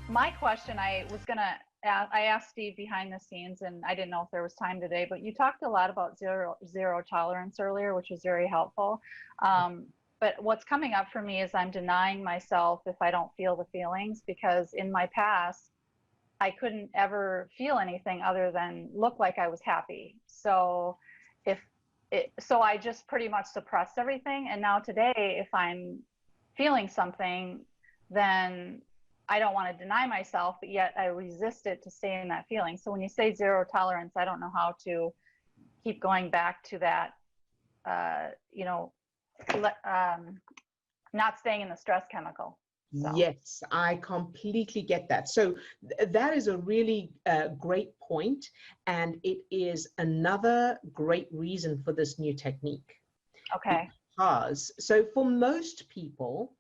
My question, I asked Steve behind the scenes, and I didn't know if there was time today, but you talked a lot about zero tolerance earlier, which was very helpful. But what's coming up for me is I'm denying myself if I don't feel the feelings, because in my past, I couldn't ever feel anything other than look like I was happy. So so I just pretty much suppressed everything. And now today, if I'm feeling something, then I don't want to deny myself, but yet I resist it to stay in that feeling. So when you say zero tolerance, I don't know how to keep going back to that, not staying in the stress chemical. So. Yes, I completely get that. So that is a really great point, and it is another great reason for this new technique. Okay. Because, so for most people,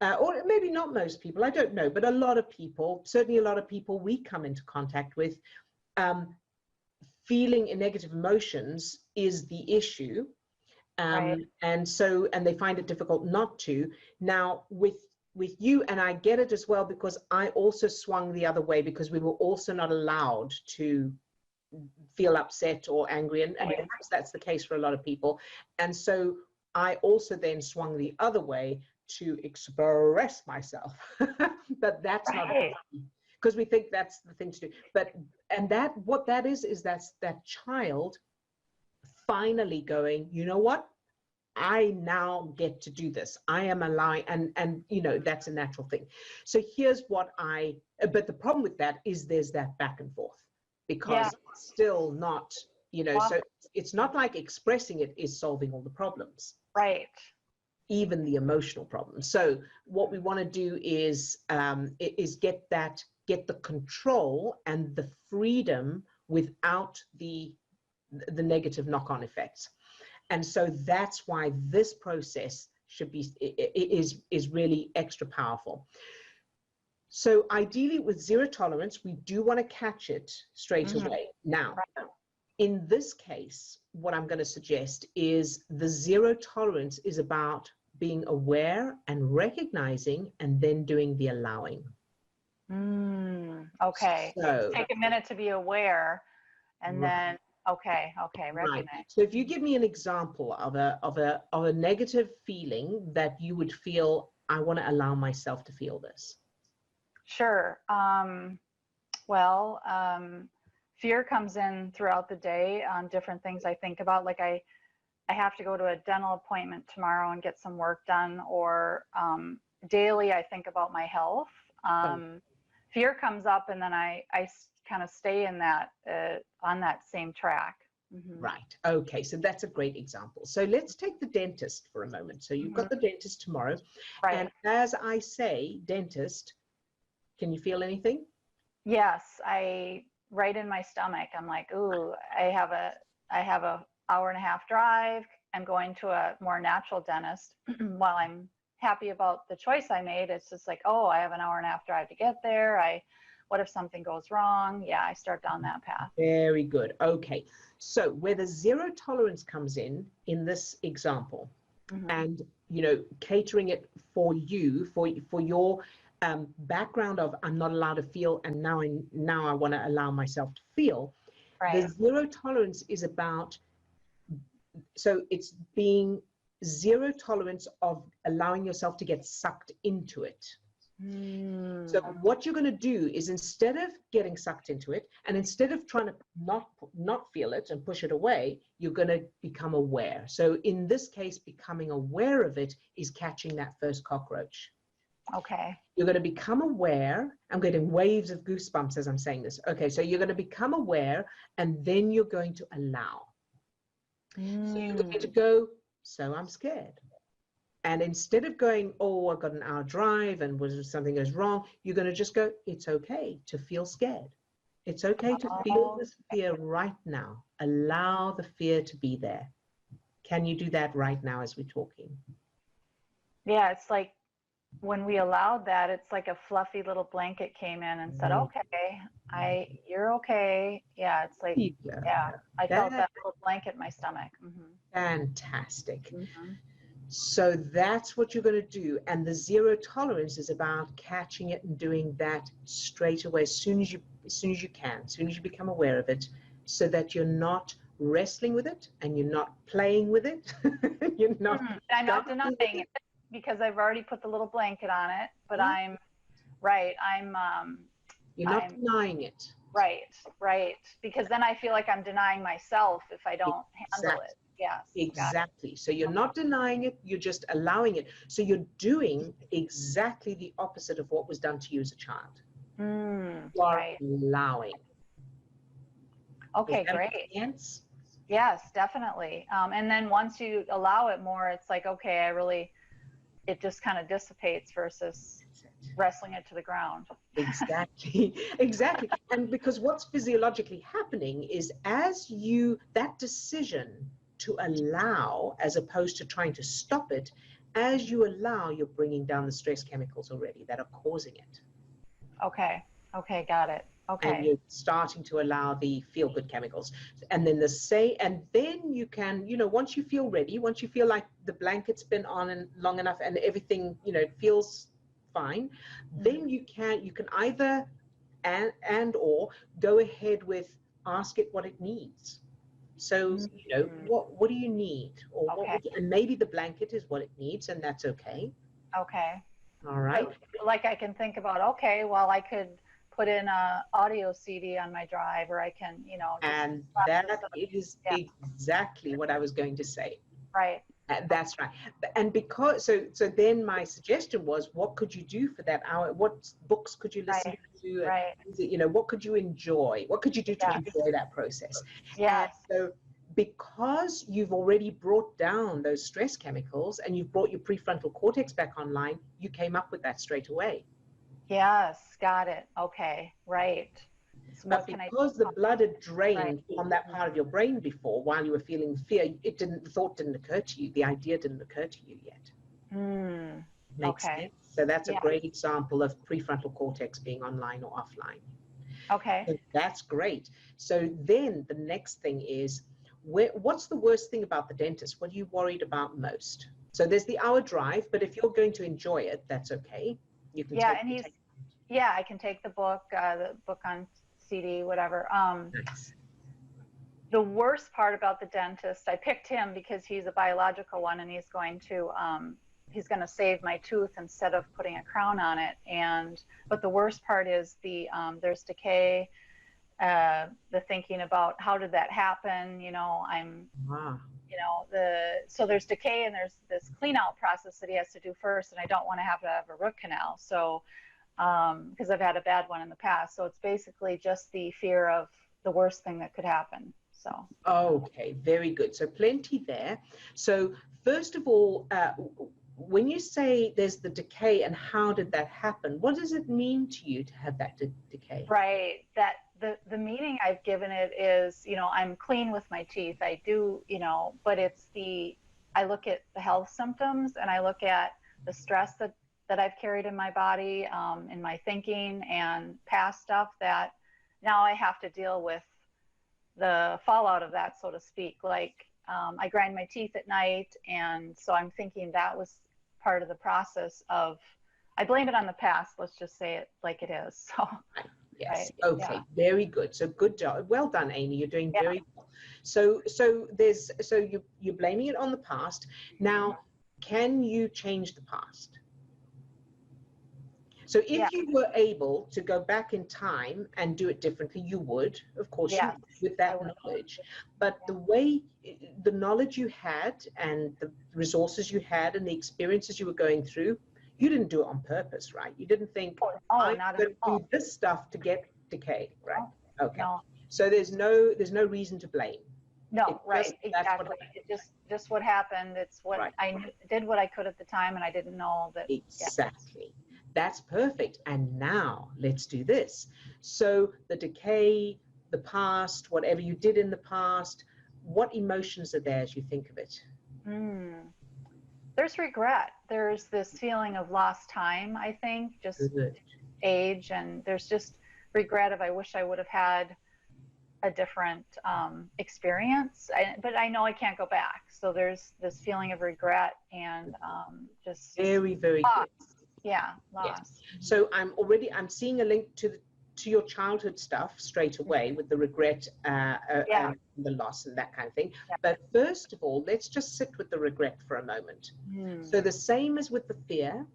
or maybe not most people, I don't know, but a lot of people, certainly a lot of people we come into contact with, feeling negative emotions is the issue. Right. And they find it difficult not to. Now, with you, and I get it as well, because I also swung the other way, because we were also not allowed to feel upset or angry, and perhaps that's the case for a lot of people. And so I also then swung the other way to express myself. But that's not, because we think that's the thing to do. But what that is that's that child finally going, you know what, I now get to do this. I am alive, and that's a natural thing. So here's what but the problem with that is there's that back and forth, because it's still not, so it's not like expressing it is solving all the problems. Right. Even the emotional problems. So what we want to do is get the control and the freedom without the negative knock-on effects. And so that's why this process is really extra powerful. So ideally with zero tolerance, we do want to catch it straight away. Now, in this case, what I'm going to suggest is the zero tolerance is about being aware and recognizing, and then doing the allowing. Okay. So take a minute to be aware, and then okay, recognize. Right. So if you give me an example of a negative feeling that you would feel, I want to allow myself to feel this. Sure. Fear comes in throughout the day on different things I think about. Like I have to go to a dental appointment tomorrow and get some work done, or daily I think about my health. Fear comes up, and then I kind of stay in that on that same track. Right. Okay. So that's a great example. So let's take the dentist for a moment. So you've got the dentist tomorrow. Right. And as I say, dentist, can you feel anything? Yes. Right in my stomach. I'm like, ooh, I have a hour-and-a-half drive. I'm going to a more natural dentist. While I'm happy about the choice I made, it's just like, oh, I have an hour-and-a-half drive to get there. What if something goes wrong? Yeah, I start down that path. Very good. Okay. So where the zero tolerance comes in this example, and, catering it for you, for your background of I'm not allowed to feel, and now I want to allow myself to feel. Right. The zero tolerance is about, so it's being zero tolerance of allowing yourself to get sucked into it. So what you're going to do is, instead of getting sucked into it, and instead of trying to not feel it and push it away, you're going to become aware. So in this case, becoming aware of it is catching that first cockroach. Okay. You're going to become aware. I'm getting waves of goosebumps as I'm saying this. Okay, so you're going to become aware, and then you're going to allow. So you're going to go, so I'm scared. And instead of going, oh, I've got an hour drive and something goes wrong, you're going to just go, it's okay to feel scared. It's okay to feel this fear right now. Allow the fear to be there. Can you do that right now as we're talking? Yeah, it's like when we allowed that, it's like a fluffy little blanket came in and said, okay, you're okay. Yeah, it's like, I felt that little blanket in my stomach. Fantastic. So that's what you're going to do. And the zero tolerance is about catching it and doing that straight away, as soon as you can, as soon as you become aware of it, so that you're not wrestling with it and you're not playing with it. You're not. I'm not denying it because I've already put the little blanket on it, but I'm right. You're not denying it. Right. Because then I feel like I'm denying myself if I don't handle it. Yes. Exactly. So you're not denying it, you're just allowing it. So you're doing exactly the opposite of what was done to you as a child. You are allowing. Okay, great. Yes? Yes, definitely. And then once you allow it more, it's like, okay, it just kind of dissipates versus wrestling it to the ground. Exactly. And because what's physiologically happening is that decision to allow, as opposed to trying to stop it, as you allow, you're bringing down the stress chemicals already that are causing it. Okay, got it. Okay. And you're starting to allow the feel-good chemicals. And then then you can, once you feel ready, once you feel like the blanket's been on long enough and everything, feels fine, then you can either or go ahead with ask it what it needs. So, what do you need? Or and maybe the blanket is what it needs, and that's okay. Okay. All right. Like I can think about, okay, well, I could put in a audio CD on my drive, or I can, and that is exactly what I was going to say. Right. That's right. And because, so then my suggestion was, what could you do for that hour? What books could you listen to? Right. What could you enjoy? What could you do to enjoy that process? Yes. And so because you've already brought down those stress chemicals and you've brought your prefrontal cortex back online, you came up with that straight away. Yes, got it. Okay, right. So but because the blood had drained from that part of your brain before, while you were feeling fear, the thought didn't occur to you, the idea didn't occur to you yet. Makes sense? So that's a great example of prefrontal cortex being online or offline. Okay. So that's great. So then the next thing is, what's the worst thing about the dentist? What are you worried about most? So there's the hour drive, but if you're going to enjoy it, that's okay. You can I can take the book on CD, whatever. Nice. The worst part about the dentist, I picked him because he's a biological one, and he's going to save my tooth instead of putting a crown on it. But the worst part is there's decay, the thinking about how did that happen? So there's decay, and there's this clean out process that he has to do first, and I don't want to have a root canal. So because I've had a bad one in the past. So it's basically just the fear of the worst thing that could happen. So. Okay, very good. So plenty there. So first of all, when you say there's the decay and how did that happen, what does it mean to you to have that decay? Right. That the meaning I've given it is, I'm clean with my teeth. I do, but I look at the health symptoms, and I look at the stress that I've carried in my body, in my thinking and past stuff that now I have to deal with the fallout of that, so to speak. Like I grind my teeth at night, and so I'm thinking that was part of the process of, I blame it on the past, let's just say it like it is. So yes. Okay, very good. So good job. Well done, Amy. You're doing very well. So you're blaming it on the past. Now, can you change the past? So if you were able to go back in time and do it differently, you would, of course, you would, with that knowledge. But the knowledge you had and the resources you had and the experiences you were going through, you didn't do it on purpose, right? You didn't think, I'm going to do this stuff to get decay, right? Okay. No. So there's no reason to blame. No, exactly. It's just what happened. It's what I did what I could at the time, and I didn't know that. Exactly. That's perfect. And now let's do this. So the decay, the past, whatever you did in the past, what emotions are there as you think of it? There's regret. There's this feeling of lost time, I think, just age, and there's just regret of I wish I would have had a different experience, but I know I can't go back. So there's this feeling of regret and just Very, very loss. good. Yeah, Yes. loss. So I'm seeing a link to your childhood stuff straight away with the regret, Yeah. the loss and that kind of thing. Yeah. But first of all, let's just sit with the regret for a moment. So the same as with the fear,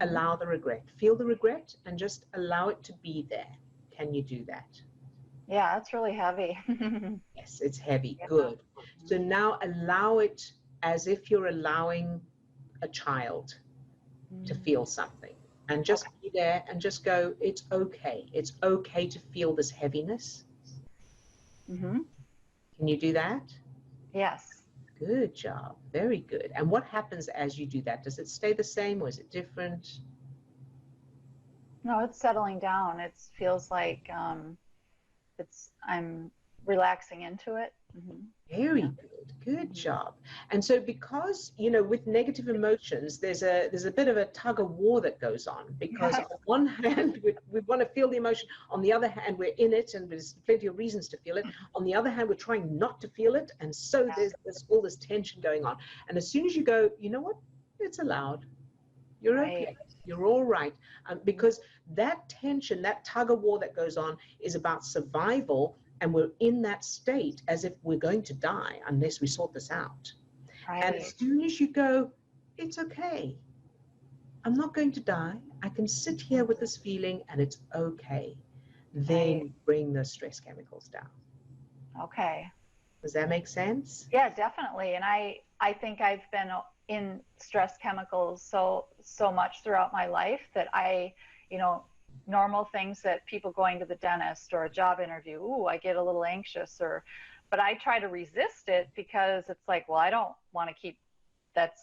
allow the regret. Feel the regret and just allow it to be there. Can you do that? Yeah, that's really heavy. Yes, it's heavy. Yeah. Good. So now allow it as if you're allowing a child to feel something. And just be there and just go, it's okay. It's okay to feel this heaviness. Can you do that? Yes. Good job. Very good. And what happens as you do that? Does it stay the same or is it different? No, it's settling down. It feels like I'm relaxing into it. Very good. Good job. And so because, you know, with negative emotions, there's a bit of a tug of war that goes on, because on one hand, we want to feel the emotion. On the other hand, we're in it and there's plenty of reasons to feel it. On the other hand, we're trying not to feel it. And so there's all this tension going on. And as soon as you go, you know what? It's allowed. You're okay. You're all right. Because that tension, that tug of war that goes on is about survival. And we're in that state as if we're going to die unless we sort this out. Right. And as soon as you go, it's okay. I'm not going to die. I can sit here with this feeling and it's okay. Then you bring those stress chemicals down. Okay. Does that make sense? Yeah, definitely. And I think I've been in stress chemicals so much throughout my life that normal things that people going to the dentist or a job interview, I get a little anxious, but I try to resist it because it's like, well, I don't want to keep that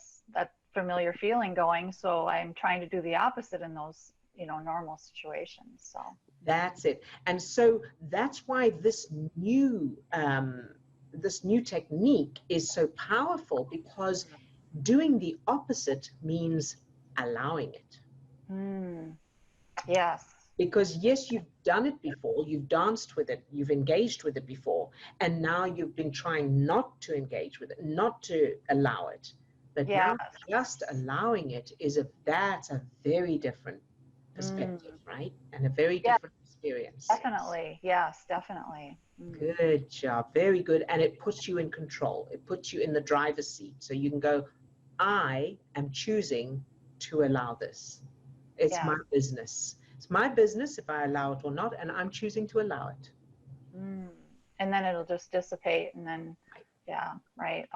familiar feeling going. So I'm trying to do the opposite in those, normal situations. So that's it. And so that's why this new technique is so powerful, because doing the opposite means allowing it. Yes. Because yes, you've done it before, you've danced with it, you've engaged with it before, and now you've been trying not to engage with it, not to allow it. But now just allowing it that's a very different perspective, right? And a very different experience. Definitely. Yes, definitely. Good job. Very good. And it puts you in control. It puts you in the driver's seat. So you can go, I am choosing to allow this. It's my business. It's my business if I allow it or not, and I'm choosing to allow it. And then it'll just dissipate, and then,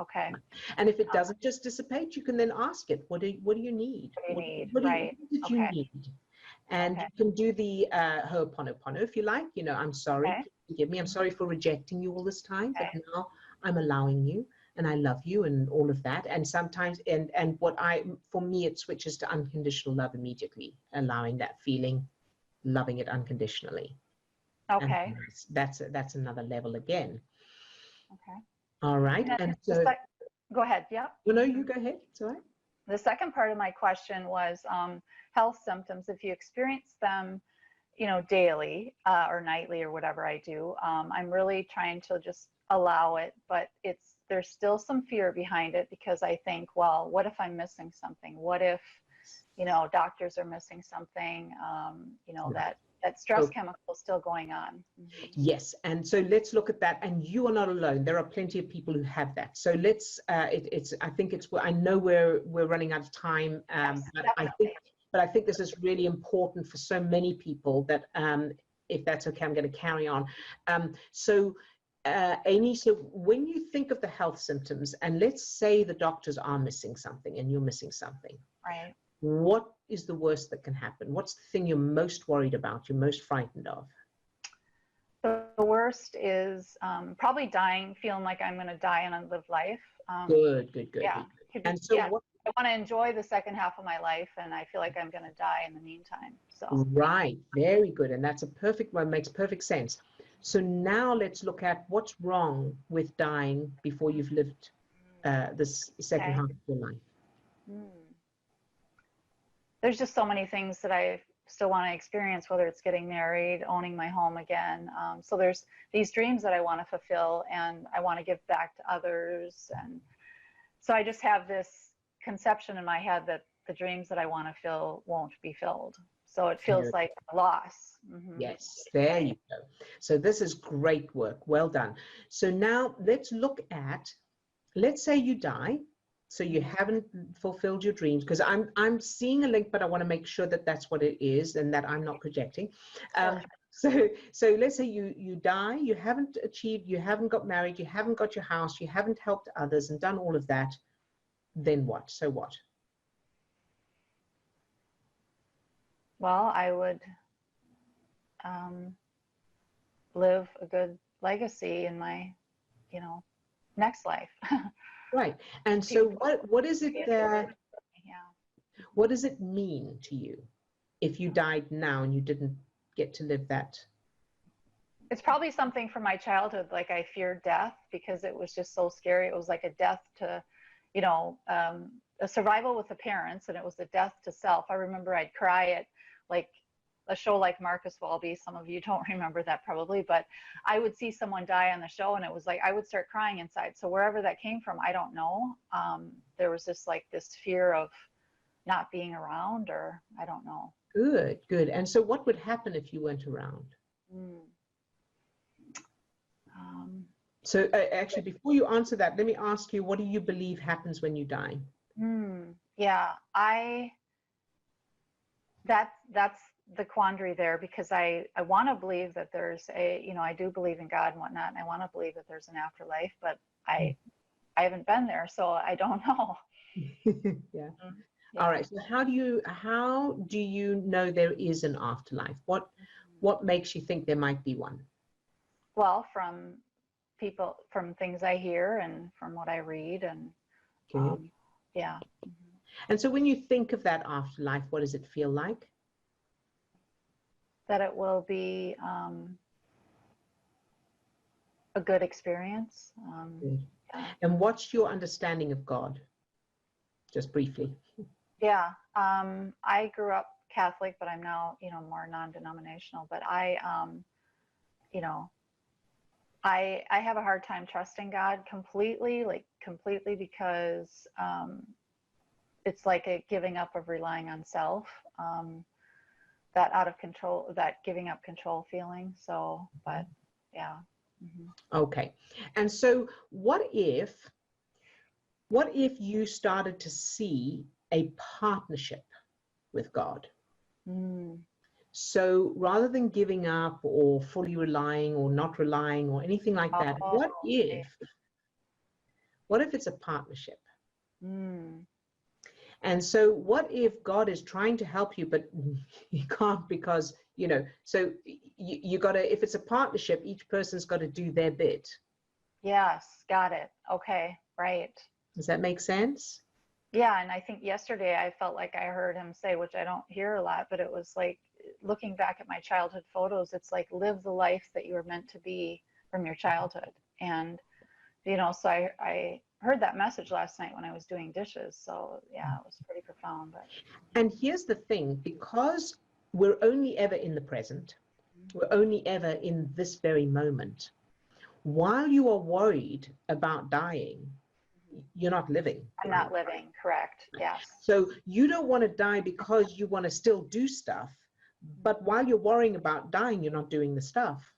okay. And if it doesn't just dissipate, you can then ask it, what do you need? What did you need? And you can do the Ho'oponopono if you like. I'm sorry, forgive me, I'm sorry for rejecting you all this time, but now I'm allowing you. And I love you and all of that. And sometimes, for me, it switches to unconditional love immediately, allowing that feeling, loving it unconditionally. Okay. And that's another level again. Okay. All right. And so, go ahead. Yeah. No, you go ahead. It's all right. The second part of my question was health symptoms. If you experience them, daily or nightly or whatever I do, I'm really trying to just allow it, but there's still some fear behind it, because I think, well, what if I'm missing something? What if, doctors are missing something, that stress chemical is still going on. Yes. And so let's look at that. And you are not alone. There are plenty of people who have that. So let's, I know we're running out of time, but I think this is really important for so many people that, if that's okay, I'm going to carry on. Amy, so when you think of the health symptoms, and let's say the doctors are missing something and you're missing something, right? What is the worst that can happen? What's the thing you're most worried about, you're most frightened of? The worst is probably dying, feeling like I'm going to die and unlive life. Good. Yeah. And so I want to enjoy the second half of my life, and I feel like I'm going to die in the meantime. So right, very good. And that's a perfect one, makes perfect sense. So now let's look at what's wrong with dying before you've lived this second half of your life. There's just so many things that still want to experience, whether it's getting married, owning my home again. So there's these dreams that I want to fulfill, and I want to give back to others. And so I just have this conception in my head that the dreams that I want to fill won't be filled. So it feels like a loss. Yes, there you go. So this is great work. Well done. So now let's look at, let's say you die. So you haven't fulfilled your dreams, because I'm seeing a link, but I want to make sure that that's what it is and that I'm not projecting. So let's say you die, you haven't achieved, you haven't got married, you haven't got your house, you haven't helped others and done all of that. Then what? So what? Well, I would live a good legacy in my, next life. Right. And so what is it that, Yeah. what does it mean to you if you died now and you didn't get to live that? It's probably something from my childhood. Like, I feared death because it was just so scary. It was like a death to, a survival with the parents, and it was a death to self. I remember I'd cry at like a show like Marcus Welby. Some of you don't remember that probably, but I would see someone die on the show, and it was like I would start crying inside. So wherever that came from, I don't know. There was just like this fear of not being around, or I don't know. Good, good. And so what would happen if you weren't around? So actually, before you answer that, let me ask you, what do you believe happens when you die? Yeah, that's the quandary there, because I want to believe that there's I do believe in God and whatnot, and I want to believe that there's an afterlife, but I haven't been there, so I don't know. Yeah. All right. So how do you know there is an afterlife? What makes you think there might be one? Well, from people, from things I hear and from what I read, and yeah. And so when you think of that afterlife, what does it feel like? That it will be a good experience. Good. And what's your understanding of God? Just briefly. Yeah, I grew up Catholic, but I'm now, more non-denominational. But I have a hard time trusting God completely, because it's like a giving up of relying on self, that giving up control feeling. So, but yeah. Okay. And so what if you started to see a partnership with God? So rather than giving up or fully relying or not relying or anything like that, what if it's a partnership? And so what if God is trying to help you, but you can't, because, so you got to, if it's a partnership, each person's got to do their bit. Yes, got it. Okay, right. Does that make sense? Yeah, and I think yesterday I felt like I heard him say, which I don't hear a lot, but it was like, looking back at my childhood photos, it's like, live the life that you were meant to be from your childhood. And, so I heard that message last night when I was doing dishes. So yeah, it was pretty profound. But and here's the thing, because we're only ever in the present, we're only ever in this very moment. While you are worried about dying, you're not living. I'm not living, correct. Yes. So you don't want to die because you want to still do stuff, but while you're worrying about dying, you're not doing the stuff.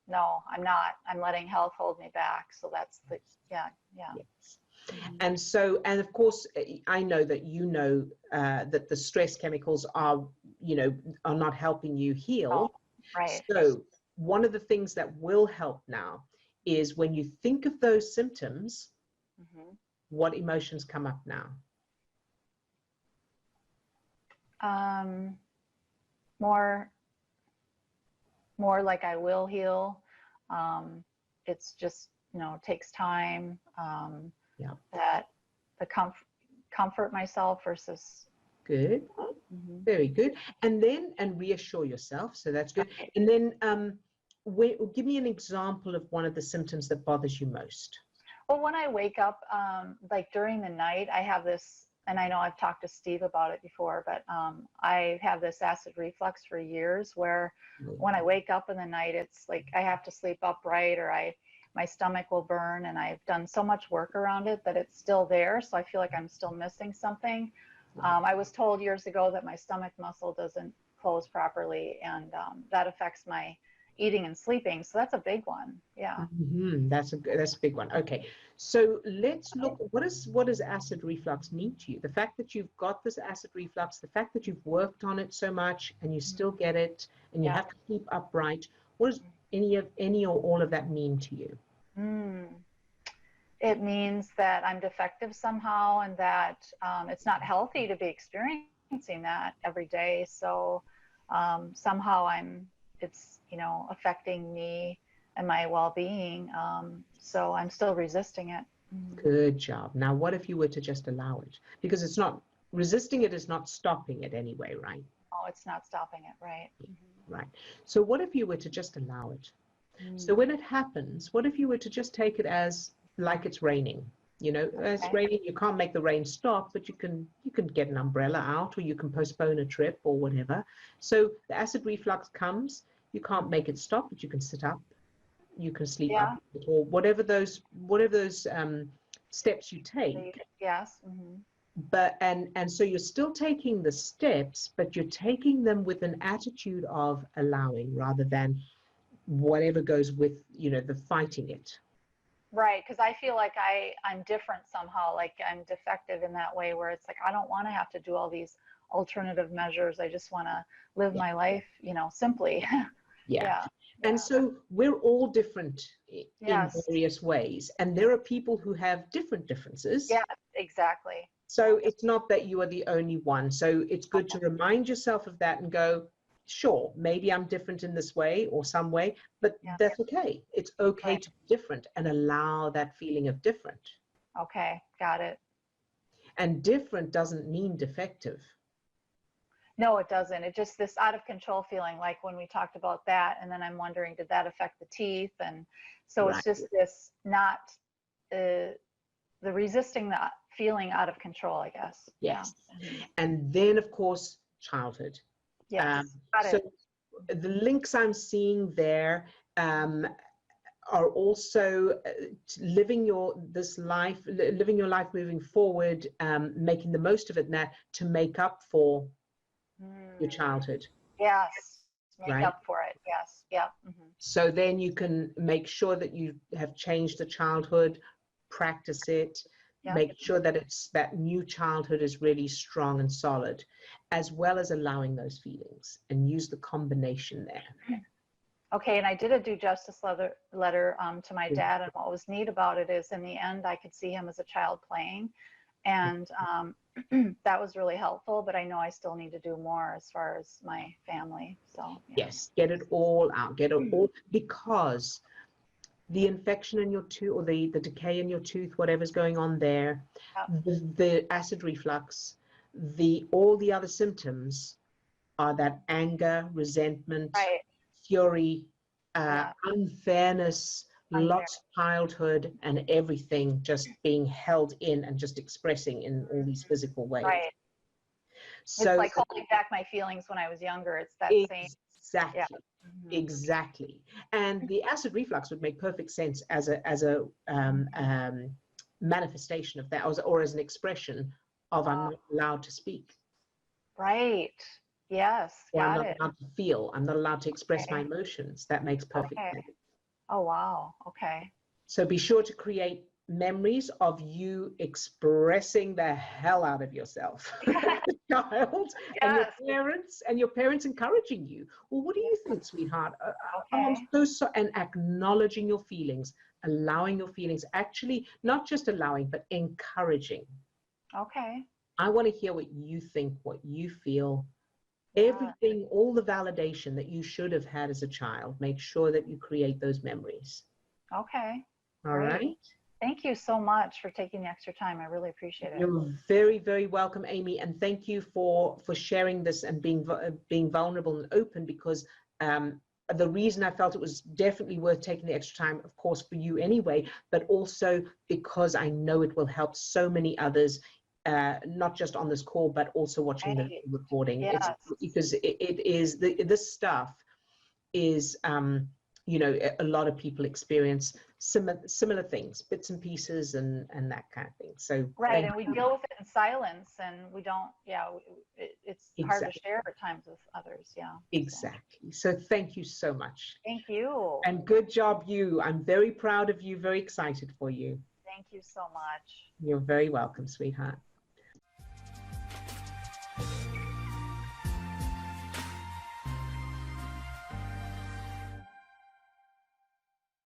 No, I'm not. I'm letting health hold me back. So that's the, yeah. Yes. And so, and of course, I know that that the stress chemicals are not helping you heal. Oh, right. So one of the things that will help now is when you think of those symptoms, what emotions come up now? More like I will heal. It's just, takes time. That the comfort myself versus. Good. Very good. And reassure yourself. So that's good. Okay. And then give me an example of one of the symptoms that bothers you most. Well, when I wake up, like during the night, I have this and I know I've talked to Steve about it before, but I have this acid reflux for years where when I wake up in the night, it's like I have to sleep upright, or my stomach will burn, and I've done so much work around it that it's still there. So I feel like I'm still missing something. I was told years ago that my stomach muscle doesn't close properly, and that affects my eating and sleeping. So that's a big one. Yeah. That's a big one. Okay, so let's look. What does acid reflux mean to you? The fact that you've got this acid reflux, the fact that you've worked on it so much and you still get it, and you have to sleep upright. What does any or all of that mean to you? It means that I'm defective somehow, and that it's not healthy to be experiencing that every day. So somehow it's, you know, affecting me and my well-being. So I'm still resisting it. Good job. Now, what if you were to just allow it? Because it's not, resisting it is not stopping it anyway, right? Oh, it's not stopping it, right? Right. So what if you were to just allow it? So when it happens, what if you were to just take it as like it's raining? You know, it's raining, you can't make the rain stop, but you can get an umbrella out, or you can postpone a trip or whatever. So the acid reflux comes, you can't make it stop, but you can sit up, you can sleep up, or whatever those steps you take. Yes. But and so you're still taking the steps, but you're taking them with an attitude of allowing rather than whatever goes with, you know, the fighting it. Right, because I feel like I'm different somehow, like I'm defective in that way where it's like I don't want to have to do all these alternative measures. I just want to live my life, you know, simply. And so we're all different in various ways, and there are people who have differences. Yeah, exactly. So it's not that you are the only one. So it's good to remind yourself of that and go, sure, maybe I'm different in this way or some way, but that's okay. It's okay to be different and allow that feeling of different. Okay, got it. And different doesn't mean defective. No, it doesn't. It just this out of control feeling, like when we talked about that, and then I'm wondering, did that affect the teeth? And so it's just this not the resisting the feeling out of control, I guess. Yes. And then, of course, childhood. Yes. So the links I'm seeing there are also living your life moving forward, making the most of it now to make up for your childhood. Yes, make up for it. Yes, yeah. So then you can make sure that you have changed the childhood, practice it, make sure that that new childhood is really strong and solid, as well as allowing those feelings, and use the combination there. Okay, and I did a due justice letter to my dad, and what was neat about it is in the end I could see him as a child playing, and that was really helpful, but I know I still need to do more as far as my family. So yes, get it all out, get it all, because the infection in your tooth, or the decay in your tooth, whatever's going on there, the acid reflux, all the other symptoms are that anger, resentment, fury, unfairness, lost childhood, and everything just being held in and just expressing in all these physical ways. Right. So it's like holding back my feelings when I was younger. It's that same. Exactly. Exactly. And the acid reflux would make perfect sense as a manifestation of that, or as an expression of I'm not allowed to speak. Right. Yes. Or I'm not allowed to feel. I'm not allowed to express my emotions. That makes perfect sense. Oh, wow. Okay. So be sure to create memories of you expressing the hell out of yourself, child, and your parents encouraging you. Well, what do you think, sweetheart? I'm so and acknowledging your feelings, allowing your feelings, actually not just allowing, but encouraging. Okay. I want to hear what you think, what you feel, everything, all the validation that you should have had as a child. Make sure that you create those memories. Okay. All right. Thank you so much for taking the extra time. I really appreciate it. You're very, very welcome, Amy. And thank you for sharing this and being vulnerable and open, because the reason I felt it was definitely worth taking the extra time, of course, for you anyway, but also because I know it will help so many others not just on this call, but also watching the Right. recording. Yes. Because it is, this stuff is, you know, a lot of people experience similar things, bits and pieces and that kind of thing. So Right, and we deal with it in silence, and we don't, it's hard to Exactly. share at times with others, yeah. So, Exactly. So thank you so much. thank you. And good job, you. I'm very proud of you, very excited for you. Thank you so much. You're very welcome, sweetheart.